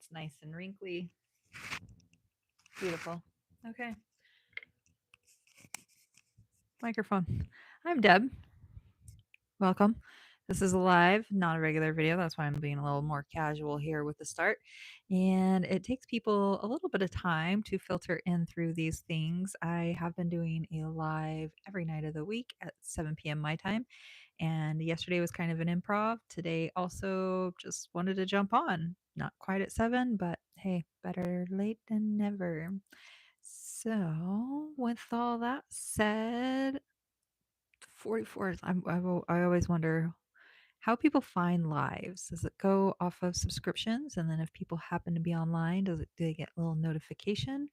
It's nice and wrinkly. Beautiful. Okay. Microphone. I'm Deb. Welcome. This is a live, not a regular video. That's why I'm being a little more casual here with the start. And it takes people a little bit of time to filter in through these things. I have been doing a live every night of the week at 7 p.m. my time. And yesterday was kind of an improv. Today also just wanted to jump on. Not quite at 7, but hey, better late than never. So, with all that said, 44, I always wonder how people find lives. Does it go off of subscriptions? And then if people happen to be online, do they get a little notification?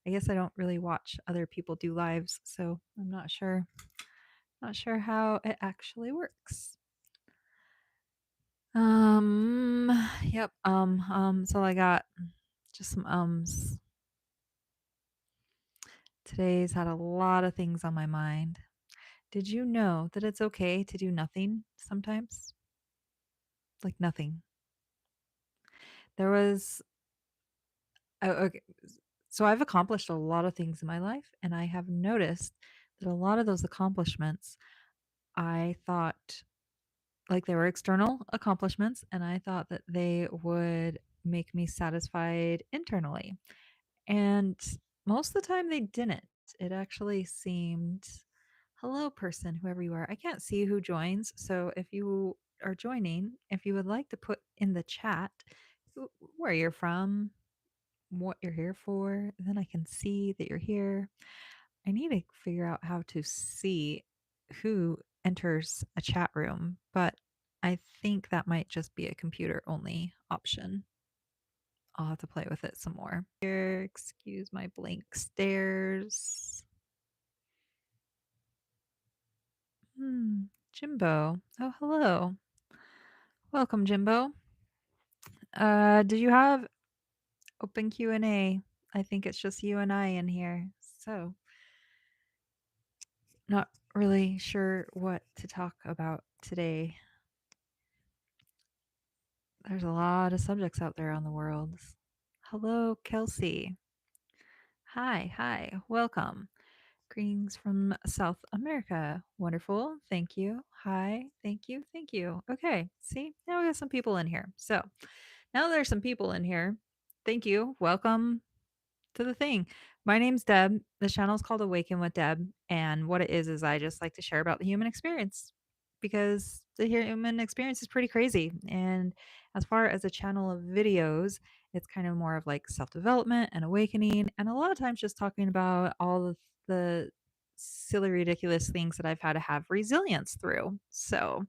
I guess I don't really watch other people do lives, so I'm not sure. Not sure how it actually works. Yep. So I got just some ums. Today's had a lot of things on my mind. Did you know that it's okay to do nothing sometimes? Like nothing. There was, oh, okay. So I've accomplished a lot of things in my life, and I have noticed that a lot of those accomplishments I thought like they were external accomplishments, and I thought that they would make me satisfied internally. And most of the time they didn't. It actually seemed, hello, person, whoever you are. I can't see who joins. So if you are joining, if you would like to put in the chat where you're from, what you're here for, then I can see that you're here. I need to figure out how to see who enters a chat room, but I think that might just be a computer only option. I'll have to play with it some more. Here, excuse my blank stares. Jimbo. Oh, hello. Welcome, Jimbo. Did you have open Q&A? I think it's just you and I in here. So, not really sure what to talk about today. There's a lot of subjects out there on the world. Hello, Kelsey. Hi, welcome. Greetings from South America. Wonderful. Thank you. Hi. Thank you. Okay. See, now we got some people in here. So now there's some people in here. Thank you. Welcome to the thing. My name's Deb. The channel is called Awaken with Deb. And what it is I just like to share about the human experience because the human experience is pretty crazy. And as far as a channel of videos, it's kind of more of like self development and awakening. And a lot of times just talking about all of the silly, ridiculous things that I've had to have resilience through. So,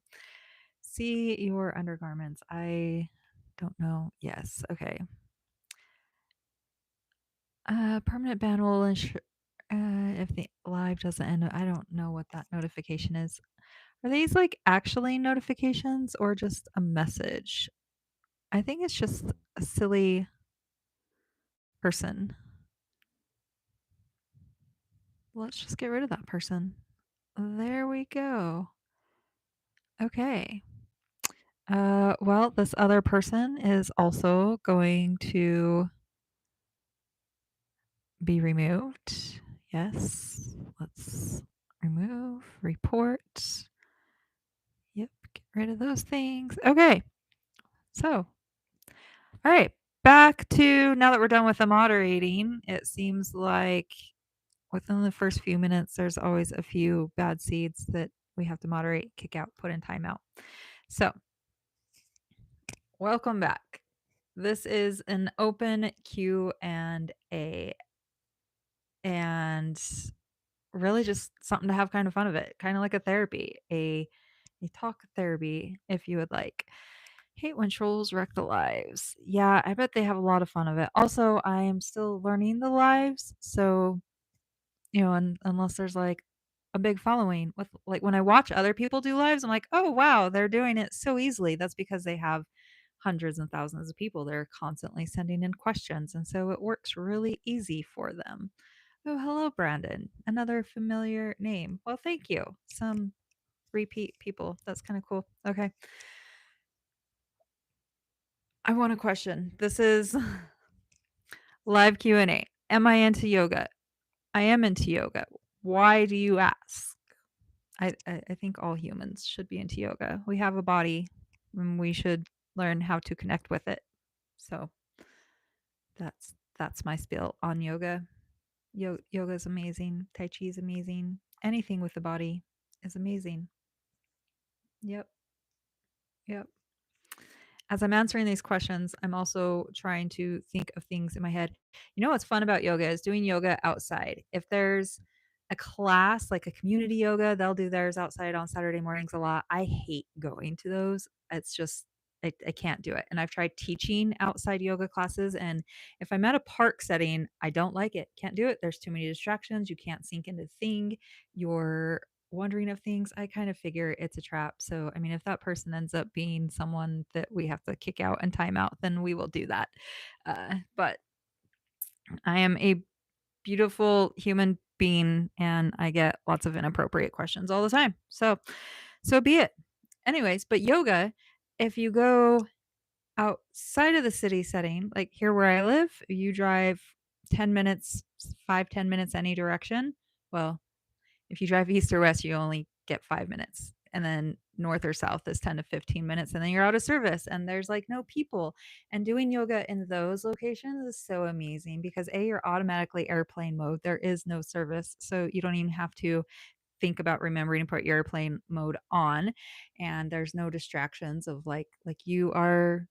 see your undergarments. I don't know. Yes. Okay. Permanent ban will ensure if the live doesn't end. I don't know what that notification is. Are these like actually notifications or just a message? I think it's just a silly person. Let's just get rid of that person. There we go. Okay. Well, this other person is also going to be removed. Yes. Let's remove, report. Yep, get rid of those things. Okay. So, all right. Back to now that we're done with the moderating, it seems like within the first few minutes, there's always a few bad seeds that we have to moderate, kick out, put in timeout. So, welcome back. This is an open Q&A and really just something to have kind of fun of it, kind of like a therapy, a talk therapy if you would like. Hate when trolls wreck the lives. Yeah, I bet they have a lot of fun of it. Also, I am still learning the lives, so unless there's like a big following with like when I watch other people do lives, I'm like, "Oh, wow, they're doing it so easily." That's because they have hundreds and thousands of people that are constantly sending in questions, and so it works really easy for them. Oh, hello, Brandon. Another familiar name. Well, thank you. Some repeat people. That's kind of cool. Okay. I want a question. This is live Q&A. Am I into yoga? I am into yoga. Why do you ask? I think all humans should be into yoga. We have a body and we should learn how to connect with it. So that's my spiel on yoga. Yoga is amazing. Tai chi is amazing. Anything with the body is amazing. Yep. Yep. As I'm answering these questions, I'm also trying to think of things in my head. You know what's fun about yoga is doing yoga outside. If there's a class like a community yoga, they'll do theirs outside on Saturday mornings a lot. I hate going to those. It's just I can't do it. And I've tried teaching outside yoga classes, and if I'm at a park setting, I don't like it. Can't do it. There's too many distractions. You can't sink into the thing. You're wondering of things. I kind of figure it's a trap. So, I mean, if that person ends up being someone that we have to kick out and time out, then we will do that. But I am a beautiful human being and I get lots of inappropriate questions all the time. So be it. Anyways, but yoga, if you go outside of the city setting, like here where I live, you drive 10 minutes, 5, 10 minutes any direction. Well, if you drive east or west, you only get 5 minutes. And then north or south is 10 to 15 minutes. And then you're out of service and there's like no people. And doing yoga in those locations is so amazing because A, you're automatically airplane mode. There is no service. So you don't even have to think about remembering to put your airplane mode on. And there's no distractions of like you are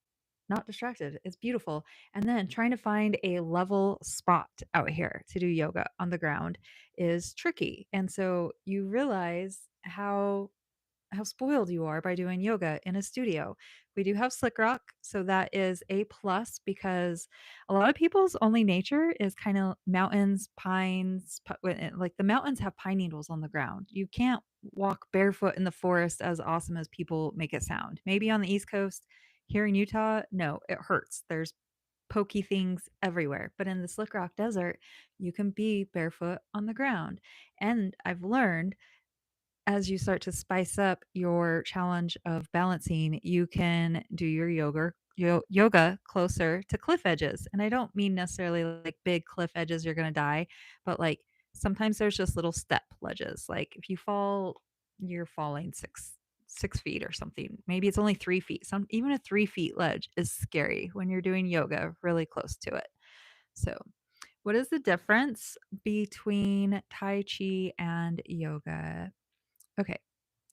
not distracted. It's beautiful. And then trying to find a level spot out here to do yoga on the ground is tricky. And so you realize how spoiled you are by doing yoga in a studio. We do have Slick Rock, so that is a plus because a lot of people's only nature is kind of mountains, pines, like the mountains have pine needles on the ground. You can't walk barefoot in the forest as awesome as people make it sound. Maybe on the East Coast, here in Utah, no, it hurts. There's pokey things everywhere. But in the Slick Rock Desert, you can be barefoot on the ground. And I've learned as you start to spice up your challenge of balancing, you can do your yoga closer to cliff edges. And I don't mean necessarily like big cliff edges you're going to die, but like sometimes there's just little step ledges. Like if you fall, you're falling 6 feet or something. Maybe it's only 3 feet. Some even a 3 feet ledge is scary when you're doing yoga really close to it. So, what is the difference between Tai Chi and yoga? Okay,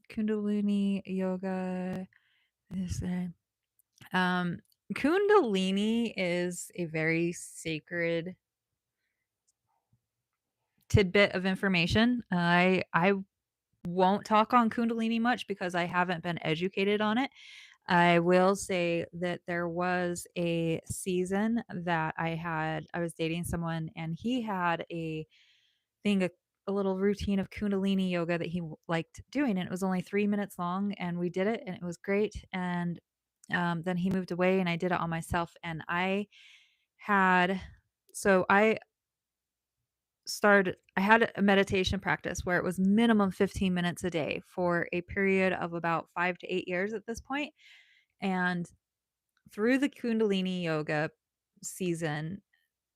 Kundalini yoga is um Kundalini is a very sacred tidbit of information. I won't talk on Kundalini much because I haven't been educated on it. I will say that there was a season that I was dating someone and he had a little routine of Kundalini yoga that he liked doing. And it was only 3 minutes long, and we did it, and it was great. And then he moved away, and I did it on myself. And had, so I had a meditation practice where it was minimum 15 minutes a day for a period of about 5 to 8 years at this point. And through the Kundalini yoga season,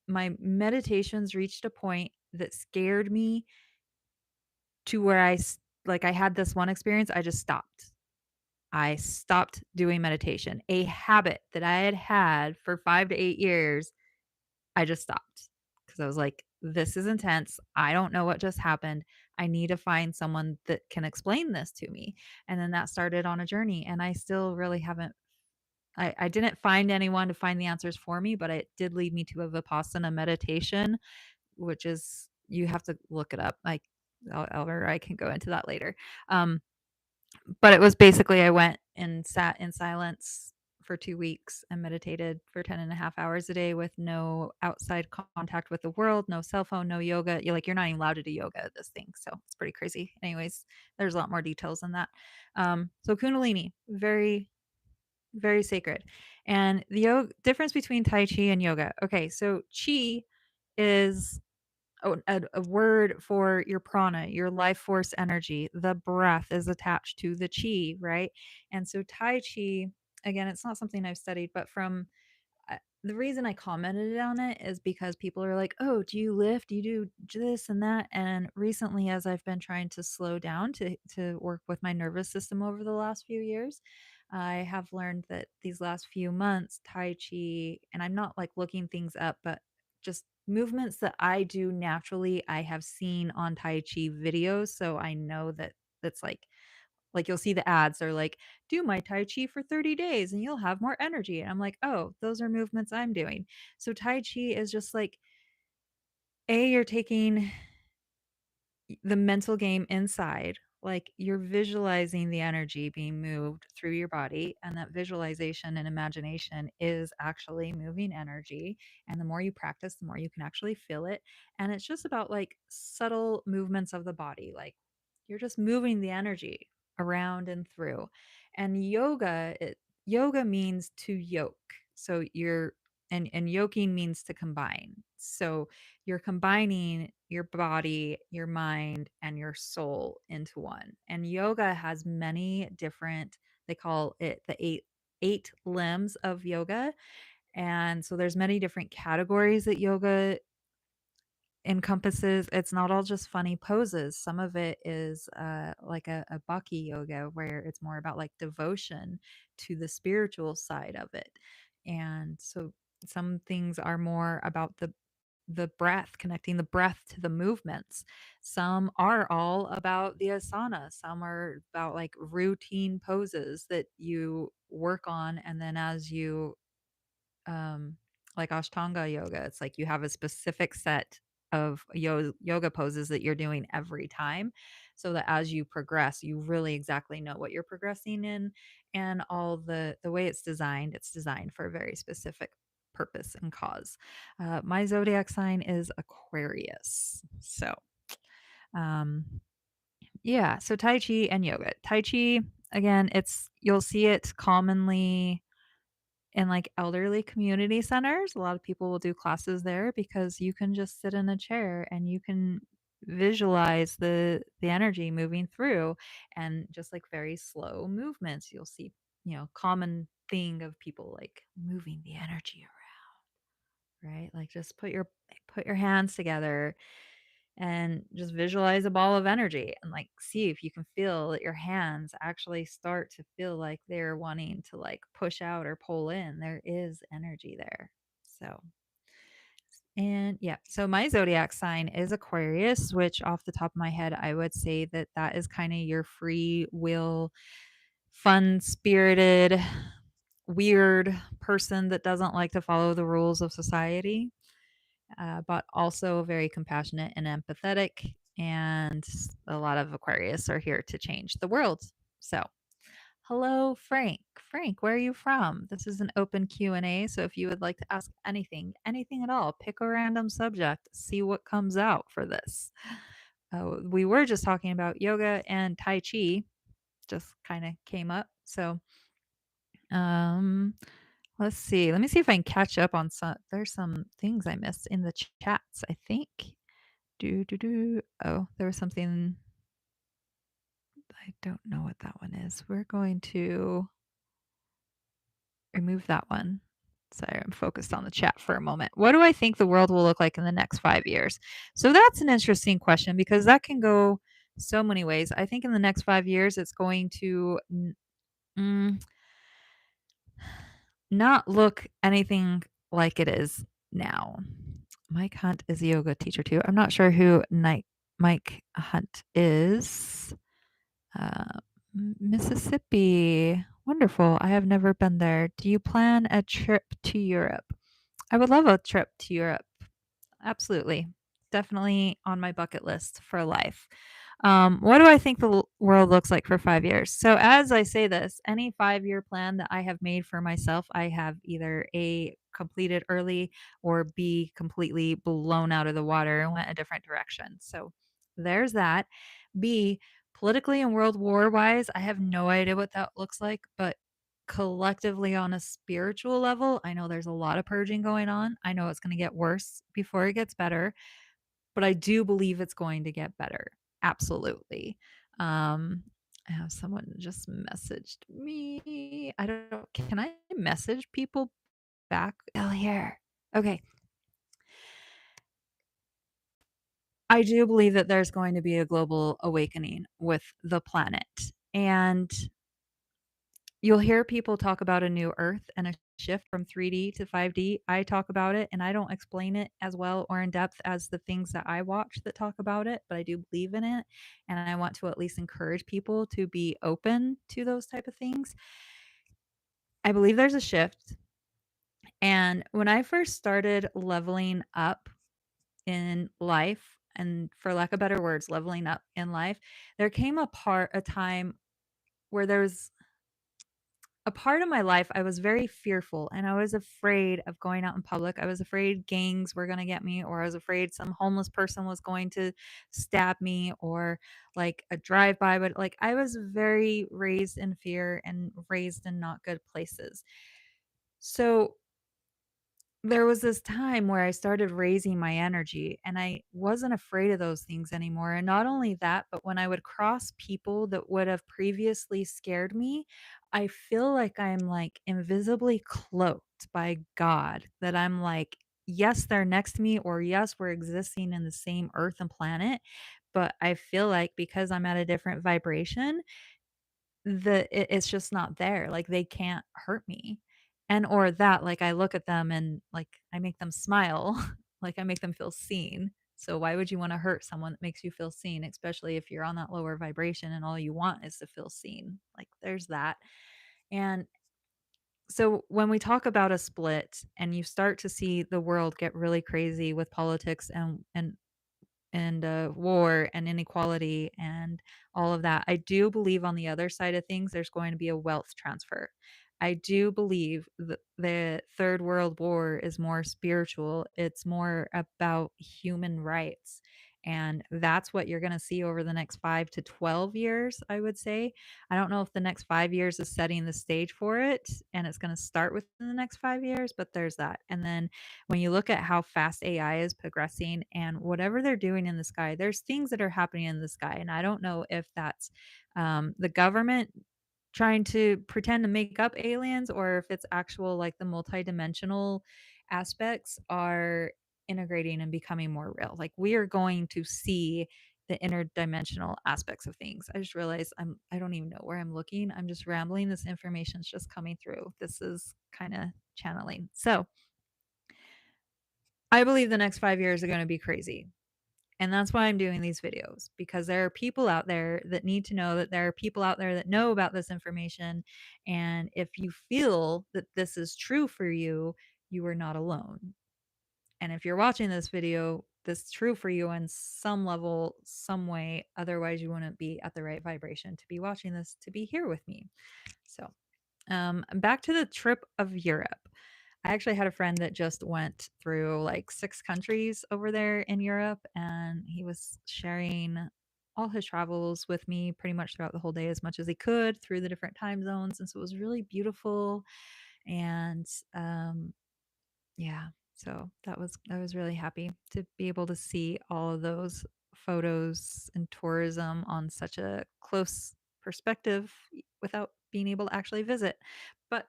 my meditations reached a point that scared me to where I had this one experience, I just stopped. I stopped doing meditation. A habit that I had had for 5 to 8 years, I just stopped because I was like, "This is intense. I don't know what just happened. I need to find someone that can explain this to me." And then that started on a journey, and I still really haven't I didn't find anyone to find the answers for me, but it did lead me to a Vipassana meditation, which is you have to look it up. Or I can go into that later. Um, but it was basically I went and sat in silence for 2 weeks and meditated for 10.5 hours a day with no outside contact with the world, no cell phone, no yoga. You're not even allowed to do yoga at this thing, so it's pretty crazy. Anyways, there's a lot more details than that. So Kundalini, very, very sacred. And the difference between Tai Chi and yoga. Okay, so Chi is a word for your prana, your life force energy. The breath is attached to the chi, right? And so Tai Chi again, it's not something I've studied, but from the reason I commented on it is because people are like, "Oh, do you lift? Do you do this and that?" And recently, as I've been trying to slow down to work with my nervous system over the last few years, I have learned that these last few months, Tai Chi, and I'm not like looking things up, but just movements that I do naturally, I have seen on Tai Chi videos, so I know that that's like you'll see the ads, they're like, "Do my Tai Chi for 30 days and you'll have more energy." And I'm like, "Oh, those are movements I'm doing." So Tai Chi is just like, you're taking the mental game inside, like you're visualizing the energy being moved through your body, and that visualization and imagination is actually moving energy. And the more you practice, the more you can actually feel it. And it's just about like subtle movements of the body, like you're just moving the energy around and through. And yoga means to yoke. So you're and yoking means to combine. So you're combining your body, your mind, and your soul into one. And yoga has many different, they call it the eight limbs of yoga. And so there's many different categories that yoga encompasses. It's not all just funny poses. Some of it is like a bhakti yoga where it's more about like devotion to the spiritual side of it. And so some things are more about the breath, connecting the breath to the movements. Some are all about the asana. Some are about like routine poses that you work on. And then as you, like Ashtanga yoga, it's like you have a specific set of yoga poses that you're doing every time, so that as you progress, you really exactly know what you're progressing in. And all the way it's designed for a very specific purpose and cause. My zodiac sign is Aquarius. So, um, yeah, so Tai Chi and yoga. Tai Chi, again, it's you'll see it commonly in like elderly community centers. A lot of people will do classes there because you can just sit in a chair and you can visualize the energy moving through, and just like very slow movements. You'll see, common thing of people like moving the energy around, right? Like just put your hands together and just visualize a ball of energy and like see if you can feel that your hands actually start to feel like they're wanting to like push out or pull in. There is energy there. So, and yeah, so my zodiac sign is Aquarius, which off the top of my head, I would say that that is kind of your free will, fun spirited, weird person that doesn't like to follow the rules of society, but also very compassionate and empathetic. And a lot of Aquarius are here to change the world. So, hello, Frank. Frank, where are you from? This is an open Q&A, so if you would like to ask anything at all, pick a random subject, see what comes out for this. We were just talking about yoga and Tai Chi, just kind of came up. So, um, let's see. Let me see if I can catch up on some. There's some things I missed in the chats, I think. Do, do, do. Oh, there was something. I don't know what that one is. We're going to remove that one. Sorry, I'm focused on the chat for a moment. What do I think the world will look like in the next 5 years? So that's an interesting question because that can go so many ways. I think in the next 5 years, it's going to mm, not look anything like it is now. Mike Hunt is a yoga teacher too. I'm not sure who Mike Hunt is. Uh, Mississippi. Wonderful. I have never been there. Do you plan a trip to Europe? I would love a trip to Europe. Absolutely. Definitely on my bucket list for life. What do I think the world looks like for 5 years? So, as I say this, any 5 year plan that I have made for myself, I have either A, completed early, or B, completely blown out of the water and went a different direction. So, there's that. B, politically and world war wise, I have no idea what that looks like, but collectively on a spiritual level, I know there's a lot of purging going on. I know it's going to get worse before it gets better, but I do believe it's going to get better. Absolutely. Um, I have someone just messaged me. I don't know. Can I message people back? Oh, here. Okay. I do believe that there's going to be a global awakening with the planet. And you'll hear people talk about a new earth and a shift from 3D to 5D. I talk about it and I don't explain it as well or in depth as the things that I watch that talk about it, but I do believe in it. And I want to at least encourage people to be open to those type of things. I believe there's a shift. And when I first started leveling up in life, and for lack of better words, leveling up in life, there came a time where there was a part of my life I was very fearful and I was afraid of going out in public. I was afraid gangs were going to get me, or I was afraid some homeless person was going to stab me, or like a drive by. But like I was very raised in fear and raised in not good places. So there was this time where I started raising my energy and I wasn't afraid of those things anymore. And not only that, but when I would cross people that would have previously scared me, I feel like I'm like invisibly cloaked by God, that I'm like, yes, they're next to me, or yes, we're existing in the same earth and planet. But I feel like because I'm at a different vibration, it's just not there, like, they can't hurt me, and or that, like, I look at them and, like, I make them smile, like, I make them feel seen, so why would you wanna hurt someone that makes you feel seen, especially if you're on that lower vibration and all you want is to feel seen, like, there's that, and so when we talk about a split and you start to see the world get really crazy with politics and war and inequality and all of that. I do believe on the other side of things, there's going to be a wealth transfer. I do believe that the Third World War is more spiritual, it's more about human rights. And that's what you're going to see over the next 5 to 12 years, I would say. I don't know if the next 5 years is setting the stage for it and it's going to start within the next 5 years, but there's that. And then when you look at how fast AI is progressing and whatever they're doing in the sky, there's things that are happening in the sky. And I don't know if that's the government trying to pretend to make up aliens or if it's actual, like the multidimensional aspects are integrating and becoming more real. Like we are going to see the interdimensional aspects of things. I just realized I don't even know where I'm looking. I'm just rambling. This information's just coming through. This is kind of channeling. So, I believe the next 5 years are gonna be crazy, and that's why I'm doing these videos, because there are people out there that need to know that there are people out there that know about this information, and if you feel that this is true for you, you are not alone, and if you're watching this video, this is true for you on some level, some way, otherwise you wouldn't be at the right vibration to be watching this, to be here with me. So, back to the trip of Europe. I actually had a friend that just went through like 6 countries over there in Europe, and he was sharing all his travels with me pretty much throughout the whole day as much as he could through the different time zones, and so it was really beautiful, and, yeah, so I was really happy to be able to see all of those photos and tourism on such a close perspective without being able to actually visit, but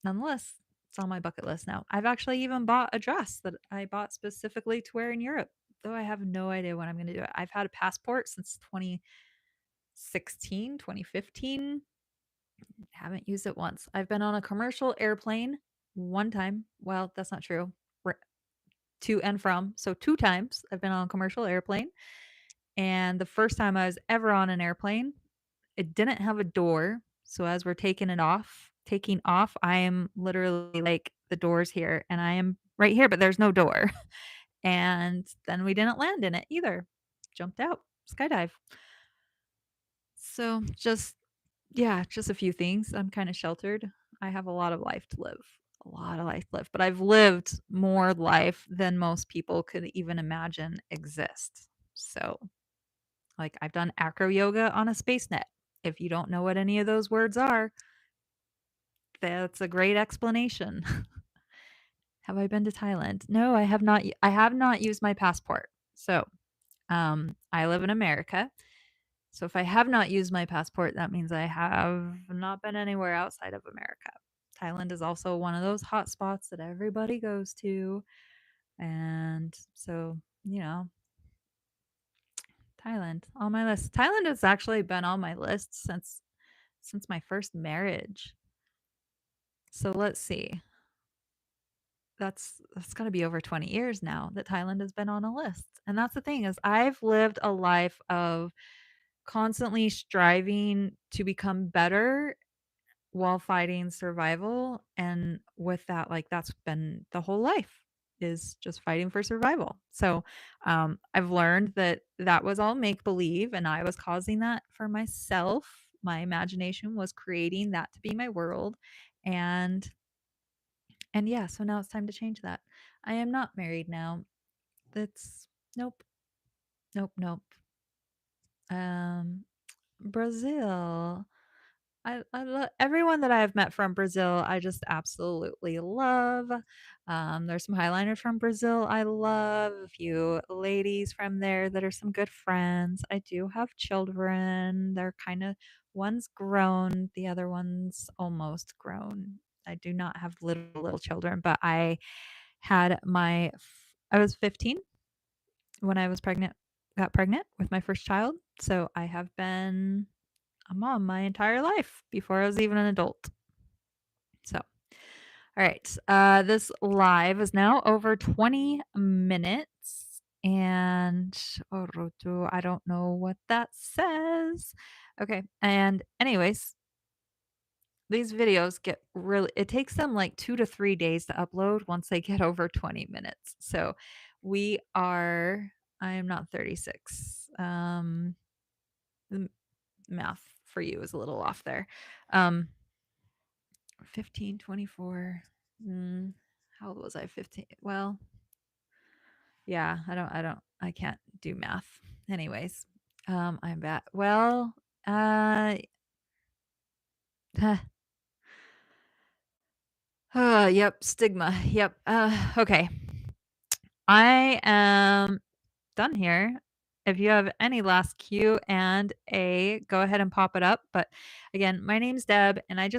nonetheless, it's on my bucket list now. I've actually even bought a dress that I bought specifically to wear in Europe, though I have no idea when I'm gonna do it. I've had a passport since 2016, 2015. Haven't used it once. I've been on a commercial airplane one time. Well, that's not true. R To and from. So 2 times I've been on a commercial airplane, and the first time I was ever on an airplane, it didn't have a door, so as we're taking off, I am literally, like, the door's here, and I am right here, but there's no door, and then we didn't land in it either. Jumped out, skydive. So, just yeah, just a few things. I'm kinda sheltered. I have a lot of life to live, a lot of life to live, but I've lived more life than most people could even imagine exist. So, like, I've done acro yoga on a space net. If you don't know what any of those words are, that's a great explanation. Have I been to Thailand? No, I have not. I have not used my passport. So, I live in America. So if I have not used my passport, that means I have not been anywhere outside of America. Thailand is also one of those hot spots that everybody goes to. And so, you know, Thailand on my list. Thailand has actually been on my list since my first marriage. So let's see. That's got to be over 20 years now that Thailand has been on a list. And that's the thing is I've lived a life of constantly striving to become better while fighting survival, and with that, like, that's been the whole life, is just fighting for survival. So, I've learned that that was all make believe and I was causing that for myself. My imagination was creating that to be my world, and yeah, so now it's time to change that. I am not married now. That's nope, nope, nope. Um, Brazil. I love everyone that I've met from Brazil. I just absolutely love. There's some highliners from Brazil I love. A few ladies from there that are some good friends. I do have children. They're kind of one's grown, the other one's almost grown. I do not have little children, but I was 15 when I was pregnant, got pregnant with my first child. So I have been a mom my entire life before I was even an adult. So, all right. This live is now over 20 minutes. And I don't know what that says. Okay. And, anyways, these videos get really, it takes them like 2 to 3 days to upload once they get over 20 minutes. So, I am not 36. The math for you is a little off there. 15, 24. How old was I? 15. Well, yeah, I can't do math. Anyways, I'm bad. Well, uh, yep, stigma. Yep. Okay. I am done here. If you have any last Q&A, go ahead and pop it up. But again, my name's Deb, and I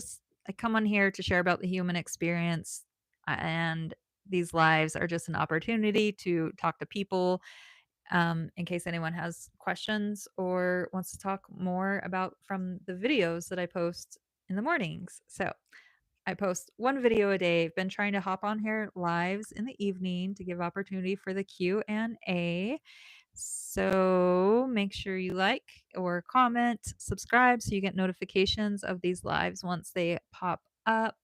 come on here to share about the human experience, and these lives are just an opportunity to talk to people, in case anyone has questions or wants to talk more about from the videos that I post in the mornings. So I post one video a day. I've been trying to hop on here lives in the evening to give opportunity for the Q&A. So make sure you like or comment, subscribe so you get notifications of these lives once they pop up.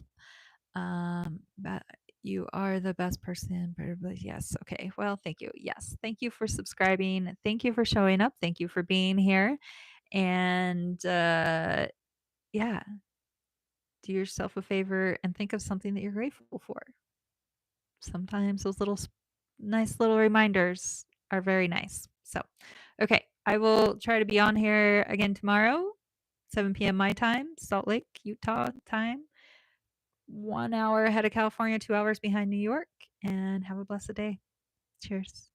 But you are the best person. Yes. Okay. Well, thank you. Yes. Thank you for subscribing. Thank you for showing up. Thank you for being here. And yeah, do yourself a favor and think of something that you're grateful for. Sometimes those nice little reminders are very nice. So, okay, I will try to be on here again tomorrow, 7 p.m. my time, Salt Lake, Utah time. 1 hour ahead of California, 2 hours behind New York, and have a blessed day. Cheers.